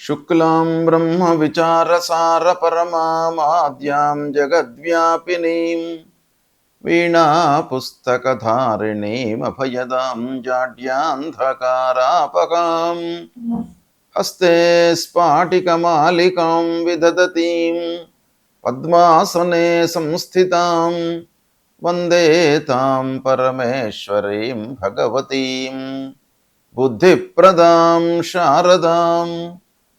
శుక్లాం బ్రహ్మవిచారసారపరమామాద్యాం జగద్వ్యాపినీం వీణాపుస్తకధారిణీమభయదాం జాడ్యాన్ధకారాపకాం హస్తే స్ఫాటికమాలికాం విదదతీం పద్మాసనే సంస్థితాం వందే తాం పరమేశ్వరీం భగవతీం బుద్ధిప్రదాం శారదాం.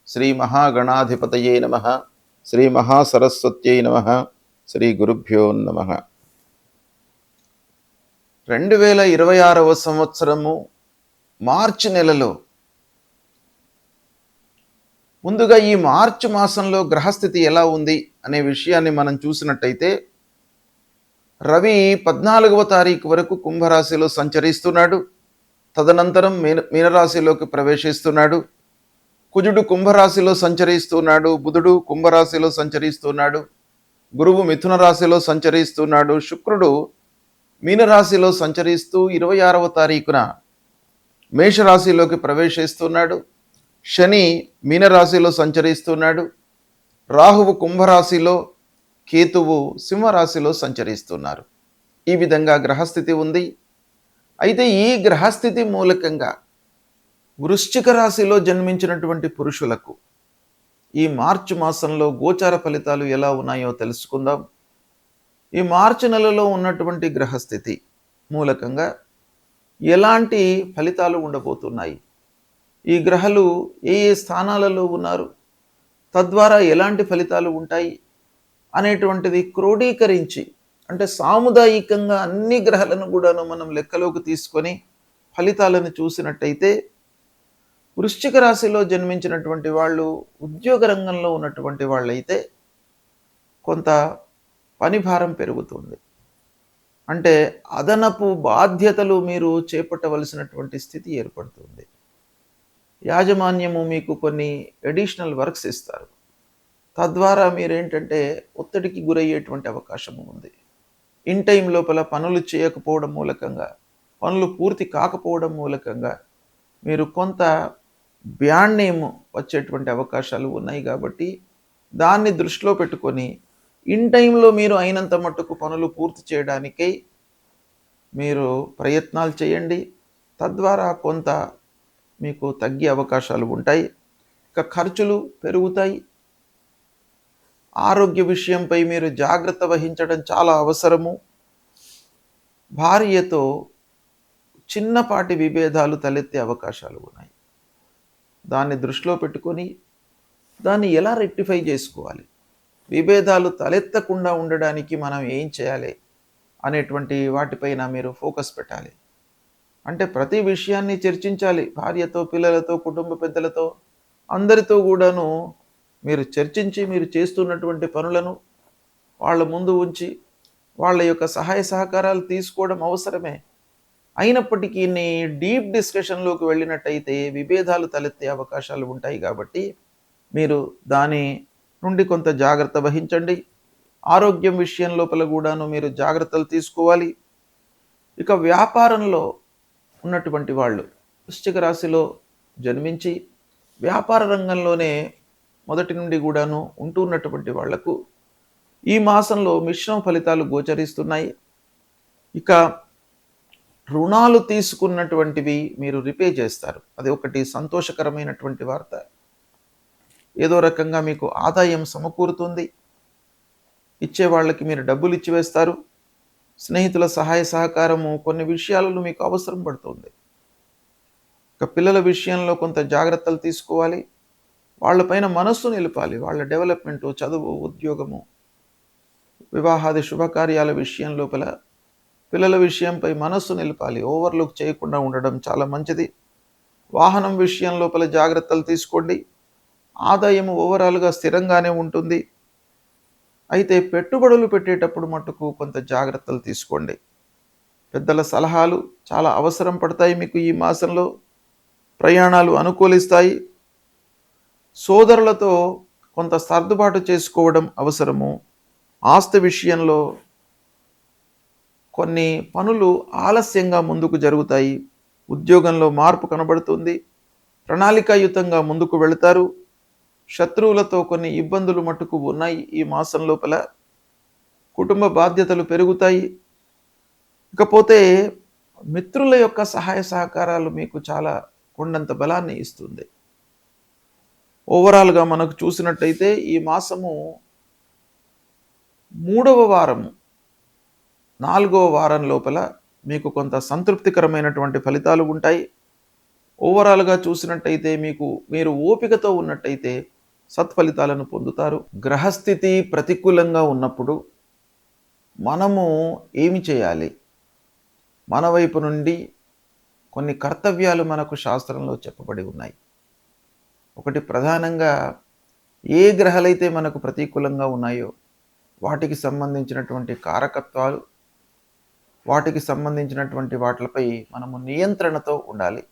శ్రీ మహాగణాధిపతయే నమః. శ్రీ మహాసరస్వత్యై నమః. శ్రీ గురుభ్యో నమః. 2026వ సంవత్సరము మార్చి నెలలో ముందుగా ఈ మార్చి మాసంలో గ్రహస్థితి ఎలా ఉంది అనే విషయాన్ని మనం చూసినట్టయితే, రవి 14వ తారీఖు వరకు కుంభరాశిలో సంచరిస్తున్నాడు. తదనంతరం మీనరాశిలోకి ప్రవేశిస్తున్నాడు. కుజుడు కుంభరాశిలో సంచరిస్తున్నాడు. బుధుడు కుంభరాశిలో సంచరిస్తున్నాడు. గురువు మిథున రాశిలో సంచరిస్తున్నాడు. శుక్రుడు మీనరాశిలో సంచరిస్తూ 26వ తారీఖున మేషరాశిలోకి ప్రవేశిస్తున్నాడు. శని మీనరాశిలో సంచరిస్తున్నాడు. రాహువు కుంభరాశిలో, కేతువు సింహరాశిలో సంచరిస్తున్నారు. ఈ విధంగా గ్రహస్థితి ఉంది. అయితే ఈ గ్రహస్థితి మూలకంగా వృశ్చిక రాశిలో జన్మించినటువంటి పురుషులకు ఈ మార్చి మాసంలో గోచార ఫలితాలు ఎలా ఉన్నాయో తెలుసుకుందాం. ఈ మార్చి నెలలో ఉన్నటువంటి గ్రహస్థితి మూలకంగా ఎలాంటి ఫలితాలు ఉండబోతున్నాయి, ఈ గ్రహాలు ఏ ఏ స్థానాలలో ఉన్నారు, తద్వారా ఎలాంటి ఫలితాలు ఉంటాయి అనేటువంటిది క్రోడీకరించి, అంటే సాముదాయికంగా అన్ని గ్రహాలను కూడాను మనం లెక్కలోకి తీసుకొని ఫలితాలను చూసినట్టయితే, వృశ్చిక రాశిలో జన్మించినటువంటి వాళ్ళు, ఉద్యోగ రంగంలో ఉన్నటువంటి వాళ్ళైతే కొంత పనిభారం పెరుగుతుంది. అంటే అదనపు బాధ్యతలు మీరు చేపట్టవలసినటువంటి స్థితి ఏర్పడుతుంది. యాజమాన్యము మీకు కొన్ని అడిషనల్ వర్క్స్ ఇస్తారు. తద్వారా మీరేంటంటే ఒత్తిడికి గురయ్యేటువంటి అవకాశము ఉంది. ఇన్ టైం లోపల పనులు చేయకపోవడం మూలకంగా, పనులు పూర్తి కాకపోవడం మూలకంగా మీరు కొంత బ్యాడ్ నేమ్ వచ్చేటువంటి అవకాశాలు ఉన్నాయి. కాబట్టి దాన్ని దృష్టిలో పెట్టుకొని ఇన్ టైంలో మీరు అయినంత మట్టుకు పనులు పూర్తి చేయడానికై మీరు ప్రయత్నాలు చేయండి. తద్వారా కొంత మీకు తగ్గే అవకాశాలు ఉంటాయి. ఇక ఖర్చులు పెరుగుతాయి. ఆరోగ్య విషయంపై మీరు జాగ్రత్త వహించడం చాలా అవసరము. భార్యతో చిన్నపాటి విభేదాలు తలెత్తే అవకాశాలు ఉన్నాయి. దాన్ని దృష్టిలో పెట్టుకొని దాన్ని ఎలా రెక్టిఫై చేసుకోవాలి, విభేదాలు తలెత్తకుండా ఉండడానికి మనం ఏం చేయాలి అనేటువంటి వాటిపైన మీరు ఫోకస్ పెట్టాలి. అంటే ప్రతి విషయాన్ని చర్చించాలి. భార్యతో, పిల్లలతో, కుటుంబ పెద్దలతో, అందరితో కూడాను మీరు చర్చించి మీరు చేస్తున్నటువంటి పనులను వాళ్ళ ముందు ఉంచి వాళ్ళ యొక్క సహాయ సహకారాలు తీసుకోవడం అవసరమే. అయినప్పటికీ డీప్ డిస్కషన్లోకి వెళ్ళినట్టయితే విభేదాలు తలెత్తే అవకాశాలు ఉంటాయి. కాబట్టి మీరు దాని నుండి కొంత జాగ్రత్త వహించండి. ఆరోగ్యం విషయం లోపల కూడాను మీరు జాగ్రత్తలు తీసుకోవాలి. ఇక వ్యాపారంలో ఉన్నటువంటి వాళ్ళు, వృశ్చిక రాశిలో జన్మించి వ్యాపార రంగంలోనే మొదటి నుండి కూడాను ఉంటున్నటువంటి వాళ్లకు ఈ మాసంలో మిశ్రమ ఫలితాలు గోచరిస్తున్నాయి. ఇక రుణాలు తీసుకున్నటువంటివి మీరు రిపే చేస్తారు. అది ఒకటి సంతోషకరమైనటువంటి వార్త. ఏదో రకంగా మీకు ఆదాయం సమకూరుతుంది. ఇచ్చే వాళ్ళకి మీరు డబ్బులు ఇచ్చివేస్తారు. స్నేహితుల సహాయ సహకారము కొన్ని విషయాలలో మీకు అవసరం పడుతుంది. ఇక పిల్లల విషయంలో కొంత జాగ్రత్తలు తీసుకోవాలి. వాళ్ళపైన మనస్సు నిలపాలి. వాళ్ళ డెవలప్మెంటు, చదువు, ఉద్యోగము, వివాహాది శుభకార్యాల విషయం లోపల పిల్లల విషయంపై మనస్సు నిలపాలి. ఓవర్లుక్ చేయకుండా ఉండడం చాలా మంచిది. వాహనం విషయం లోపల జాగ్రత్తలు తీసుకోండి. ఆదాయము ఓవరాల్గా స్థిరంగానే ఉంటుంది. అయితే పెట్టుబడులు పెట్టేటప్పుడు మట్టుకు కొంత జాగ్రత్తలు తీసుకోండి. పెద్దల సలహాలు చాలా అవసరం పడతాయి మీకు. ఈ మాసంలో ప్రయాణాలు అనుకూలిస్తాయి. సోదరులతో కొంత సర్దుబాటు చేసుకోవడం అవసరము. ఆస్తి విషయంలో కొన్ని పనులు ఆలస్యంగా ముందుకు జరుగుతాయి. ఉద్యోగంలో మార్పు కనబడుతుంది. ప్రణాళికాయుతంగా ముందుకు వెళతారు. శత్రువులతో కొన్ని ఇబ్బందులు మట్టుకు ఉన్నాయి. ఈ మాసం లోపల కుటుంబ బాధ్యతలు పెరుగుతాయి. ఇకపోతే మిత్రుల యొక్క సహాయ సహకారాలు మీకు చాలా కొండంత బలాన్ని ఇస్తుంది. ఓవరాల్గా మనకు చూసినట్టయితే ఈ మాసము 3వ వారము 4వ వారం లోపల మీకు కొంత సంతృప్తికరమైనటువంటి ఫలితాలు ఉంటాయి. ఓవరాల్గా చూసినట్టయితే మీరు ఓపికతో ఉన్నట్టయితే సత్ఫలితాలను పొందుతారు. గ్రహస్థితి ప్రతికూలంగా ఉన్నప్పుడు మనము ఏమి చేయాలి? మన వైపు నుండి కొన్ని కర్తవ్యాలు మనకు శాస్త్రంలో చెప్పబడి ఉన్నాయి. ఒకటి, ప్రధానంగా ఏ గ్రహాలైతే మనకు ప్రతికూలంగా ఉన్నాయో వాటికి సంబంధించినటువంటి కారకత్వాలు, వాటికి సంబంధించినటువంటి వాటిపై మనము నియంత్రణతో ఉండాలి.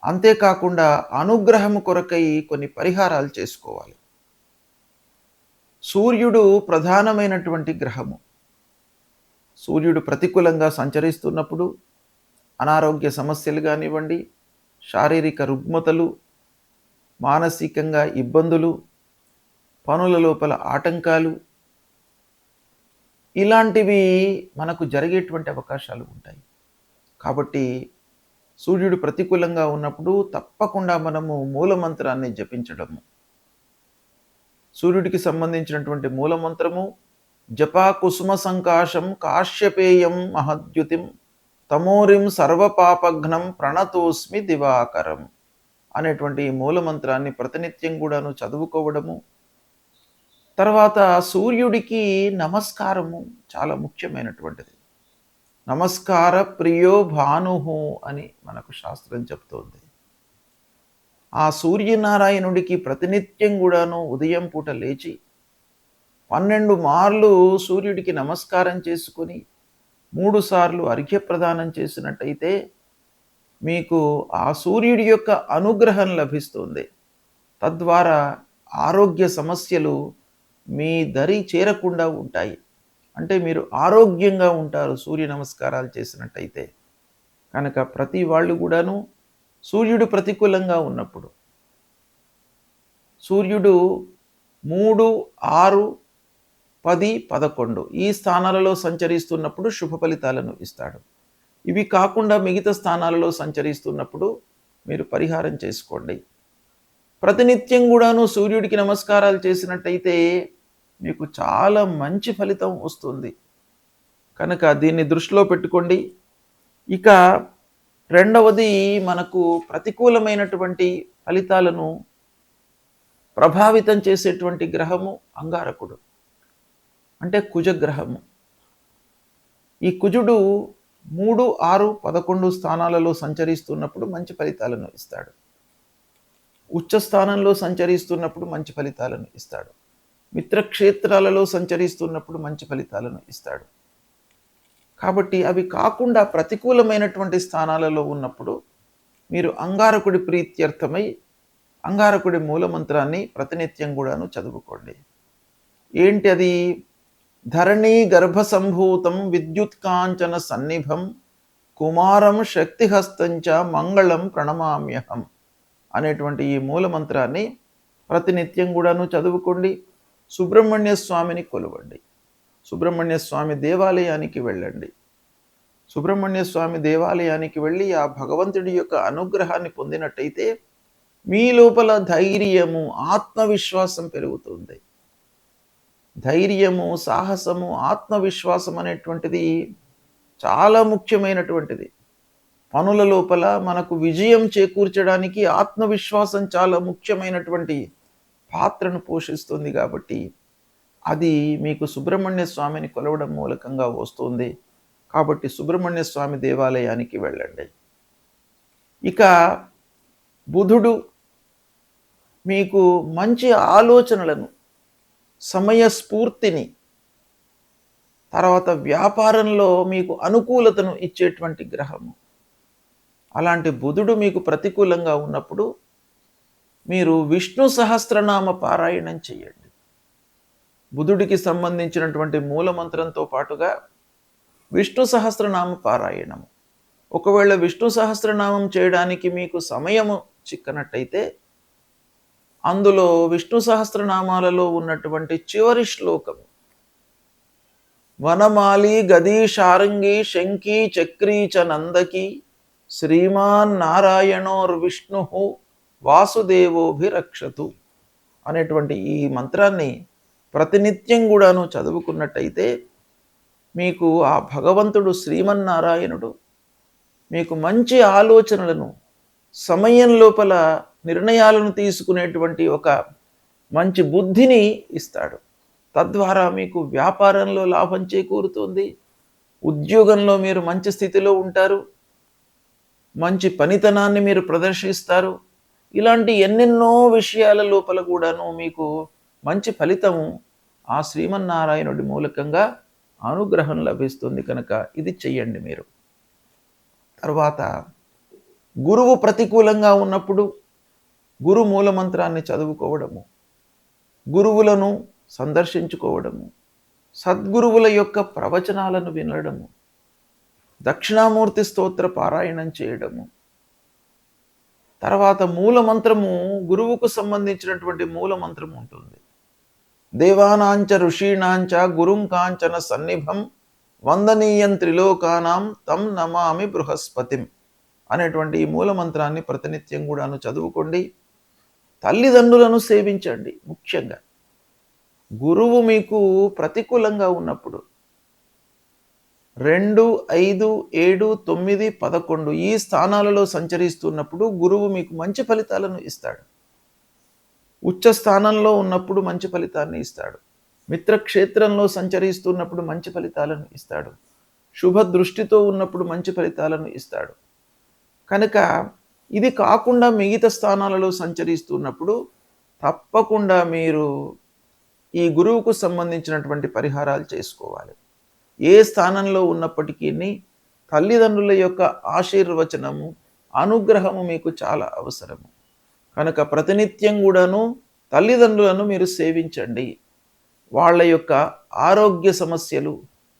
అంతేకాకుండా అనుగ్రహము కొరకై కొన్ని పరిహారాలు చేసుకోవాలి. సూర్యుడు ప్రధానమైనటువంటి గ్రహము. సూర్యుడు ప్రతికూలంగా సంచరిస్తున్నప్పుడు అనారోగ్య సమస్యలు కానివ్వండి, శారీరక రుగ్మతలు, మానసికంగా ఇబ్బందులు, పనుల లోపల ఆటంకాలు, ఇలాంటివి మనకు జరిగేటువంటి అవకాశాలు ఉంటాయి. కాబట్టి సూర్యుడు ప్రతికూలంగా ఉన్నప్పుడు తప్పకుండా మనము మూలమంత్రాన్ని జపించడము. సూర్యుడికి సంబంధించినటువంటి మూలమంత్రము జపా కుసుమ సంకాశం కాశ్యపేయం మహద్యుతిం తమోరిం సర్వపాపఘ్నం ప్రణతోస్మి దివాకరం అనేటువంటి ఈ మూలమంత్రాన్ని ప్రతినిత్యం కూడాను చదువుకోవడము. తర్వాత సూర్యుడికి నమస్కారము చాలా ముఖ్యమైనటువంటిది. నమస్కార ప్రియో భానుహు అని మనకు శాస్త్రం చెప్తోంది. ఆ సూర్యనారాయణుడికి ప్రతినిత్యం కూడాను ఉదయం పూట లేచి 12 మార్లు సూర్యుడికి నమస్కారం చేసుకొని 3 సార్లు అర్ఘ్యప్రదానం చేసినట్టయితే మీకు ఆ సూర్యుడి యొక్క అనుగ్రహం లభిస్తుంది. తద్వారా ఆరోగ్య సమస్యలు మీ దరి చేరకుండా ఉంటాయి. అంటే మీరు ఆరోగ్యంగా ఉంటారు సూర్య నమస్కారాలు చేసినట్టయితే. కనుక ప్రతి వాళ్ళు కూడాను సూర్యుడు ప్రతికూలంగా ఉన్నప్పుడు, సూర్యుడు 3, 6, 10, 11 ఈ స్థానాలలో సంచరిస్తున్నప్పుడు శుభ ఫలితాలను ఇస్తాడు. ఇవి కాకుండా మిగతా స్థానాలలో సంచరిస్తున్నప్పుడు మీరు పరిహారం చేసుకోండి. ప్రతినిత్యం కూడాను సూర్యుడికి నమస్కారాలు చేసినట్టయితే మీకు చాలా మంచి ఫలితం వస్తుంది. కనుక దీన్ని దృష్టిలో పెట్టుకోండి. ఇక రెండవది, మనకు ప్రతికూలమైనటువంటి ఫలితాలను ప్రభావితం చేసేటువంటి గ్రహము అంగారకుడు, అంటే కుజగ్రహము. ఈ కుజుడు 3, 6, 11 స్థానాలలో సంచరిస్తున్నప్పుడు మంచి ఫలితాలను ఇస్తాడు. ఉచ్చ స్థానంలో సంచరిస్తున్నప్పుడు మంచి ఫలితాలను ఇస్తాడు. మిత్రక్షేత్రాలలో సంచరిస్తున్నప్పుడు మంచి ఫలితాలను ఇస్తాడు. కాబట్టి అవి కాకుండా ప్రతికూలమైనటువంటి స్థానాలలో ఉన్నప్పుడు మీరు అంగారకుడి ప్రీత్యర్థమై అంగారకుడి మూలమంత్రాన్ని ప్రతినిత్యం కూడాను చదువుకోండి. ఏంటి అది? ధరణీ గర్భసంభూతం విద్యుత్కాంచన సన్నిభం కుమారం శక్తిహస్తంచ మంగళం ప్రణమామ్యహం అనేటువంటి ఈ మూలమంత్రాన్ని ప్రతినిత్యం కూడాను చదువుకోండి. సుబ్రహ్మణ్య స్వామిని కొలవండి. సుబ్రహ్మణ్య స్వామి దేవాలయానికి వెళ్ళండి. సుబ్రహ్మణ్య స్వామి దేవాలయానికి వెళ్ళి ఆ భగవంతుడి యొక్క అనుగ్రహాన్ని పొందినట్టయితే మీ లోపల ధైర్యము, ఆత్మవిశ్వాసం పెరుగుతుంది. ధైర్యము, సాహసము, ఆత్మవిశ్వాసం అనేటువంటిది చాలా ముఖ్యమైనటువంటిది. పనుల లోపల మనకు విజయం చేకూర్చడానికి ఆత్మవిశ్వాసం చాలా ముఖ్యమైనటువంటి పాత్రను పోషిస్తుంది. కాబట్టి అది మీకు సుబ్రహ్మణ్య స్వామిని కొలవడం మూలకంగా వస్తుంది. కాబట్టి సుబ్రహ్మణ్య స్వామి దేవాలయానికి వెళ్ళండి. ఇక బుధుడు మీకు మంచి ఆలోచనలను, సమయస్ఫూర్తిని, తర్వాత వ్యాపారంలో మీకు అనుకూలతను ఇచ్చేటువంటి గ్రహము. అలాంటి బుధుడు మీకు ప్రతికూలంగా ఉన్నప్పుడు మీరు విష్ణు సహస్రనామ పారాయణం చేయండి. బుధుడికి సంబంధించినటువంటి మూలమంత్రంతో పాటుగా విష్ణు సహస్రనామ పారాయణము. ఒకవేళ విష్ణు సహస్రనామం చేయడానికి మీకు సమయము చిక్కనట్టయితే అందులో విష్ణు సహస్రనామాలలో ఉన్నటువంటి చివరి శ్లోకం వనమాలి గదీ శారంగి శంఖీ చక్రీ చ నందకి శ్రీమాన్ నారాయణోర్విష్ణు వాసుదేవోభిరక్షతు అనేటువంటి ఈ మంత్రాన్ని ప్రతినిత్యం కూడాను చదువుకున్నట్టయితే మీకు ఆ భగవంతుడు శ్రీమన్నారాయణుడు మీకు మంచి ఆలోచనలను సమయం లోపల నిర్ణయాలను తీసుకునేటువంటి ఒక మంచి బుద్ధిని ఇస్తాడు. తద్వారా మీకు వ్యాపారంలో లాభం చేకూరుతుంది, ఉద్యోగంలో మీరు మంచి స్థితిలో ఉంటారు, మంచి పనితనాన్ని మీరు ప్రదర్శిస్తారు. ఇలాంటి ఎన్నెన్నో విషయాల లోపల కూడాను మీకు మంచి ఫలితము ఆ శ్రీమన్నారాయణుడి మూలకంగా అనుగ్రహం లభిస్తుంది. కనుక ఇది చెయ్యండి మీరు. తర్వాత గురువు ప్రతికూలంగా ఉన్నప్పుడు గురు మూలమంత్రాన్ని చదువుకోవడము, గురువులను సందర్శించుకోవడము, సద్గురువుల యొక్క ప్రవచనాలను వినడము, దక్షిణామూర్తి స్తోత్ర పారాయణం చేయడము, తర్వాత మూలమంత్రము గురువుకు సంబంధించినటువంటి మూలమంత్రం ఉంటుంది. దేవానాంచ ఋషీణాంచ గురుం కాంచన సన్నిభం వందనీయం త్రిలోకానాం తం నమామి బృహస్పతిం అనేటువంటి ఈ మూలమంత్రాన్ని ప్రతినిత్యం కూడాను చదువుకోండి. తల్లిదండ్రులను సేవించండి. ముఖ్యంగా గురువు మీకు ప్రతికూలంగా ఉన్నప్పుడు 2, 5, 7, 9, 11 ఈ స్థానాలలో సంచరిస్తున్నప్పుడు గురువు మీకు మంచి ఫలితాలను ఇస్తాడు. ఉచ్చ స్థానంలో ఉన్నప్పుడు మంచి ఫలితాన్ని ఇస్తాడు. మిత్రక్షేత్రంలో సంచరిస్తున్నప్పుడు మంచి ఫలితాలను ఇస్తాడు. శుభ దృష్టితో ఉన్నప్పుడు మంచి ఫలితాలను ఇస్తాడు. కనుక ఇది కాకుండా మిగతా స్థానాలలో సంచరిస్తున్నప్పుడు తప్పకుండా మీరు ఈ గురువుకు సంబంధించినటువంటి పరిహారాలు చేసుకోవాలి. ఏ స్థానంలో ఉన్నప్పటికీ తల్లిదండ్రుల యొక్క ఆశీర్వచనము, అనుగ్రహము మీకు చాలా అవసరము. కనుక ప్రతినిత్యం కూడాను తల్లిదండ్రులను మీరు సేవించండి. వాళ్ళ యొక్క ఆరోగ్య సమస్యలు,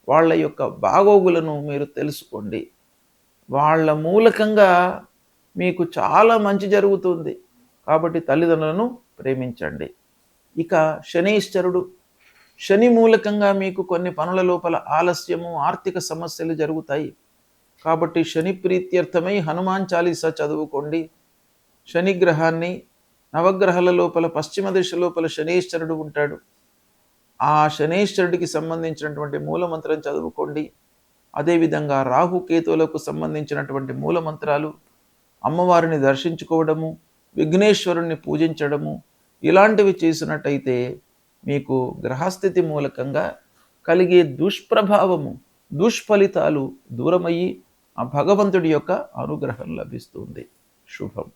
వాళ్ళ యొక్క బాగోగులను మీరు తెలుసుకోండి. వాళ్ళ మూలకంగా మీకు చాలా మంచి జరుగుతుంది. కాబట్టి తల్లిదండ్రులను ప్రేమించండి. ఇక శనీశ్వరుడు, శని మూలకంగా మీకు కొన్ని పనుల లోపల ఆలస్యము, ఆర్థిక సమస్యలు జరుగుతాయి. కాబట్టి శని ప్రీత్యర్థమై హనుమాన్ చాలీసా చదువుకోండి. శనిగ్రహాన్ని నవగ్రహాల లోపల పశ్చిమ దిశ లోపల శనీశ్వరుడు ఉంటాడు. ఆ శనీశ్వరుడికి సంబంధించినటువంటి మూలమంత్రం చదువుకోండి. అదేవిధంగా రాహుకేతువులకు సంబంధించినటువంటి మూలమంత్రాలు, అమ్మవారిని దర్శించుకోవడము, విఘ్నేశ్వరుణ్ణి పూజించడము ఇలాంటివి చేసినట్టయితే మీకు గ్రహస్థితి మూలకంగా కలిగే దుష్ప్రభావము, దుష్ఫలితాలు దూరమయ్యి ఆ భగవంతుడి యొక్క అనుగ్రహం లభిస్తుంది. శుభం.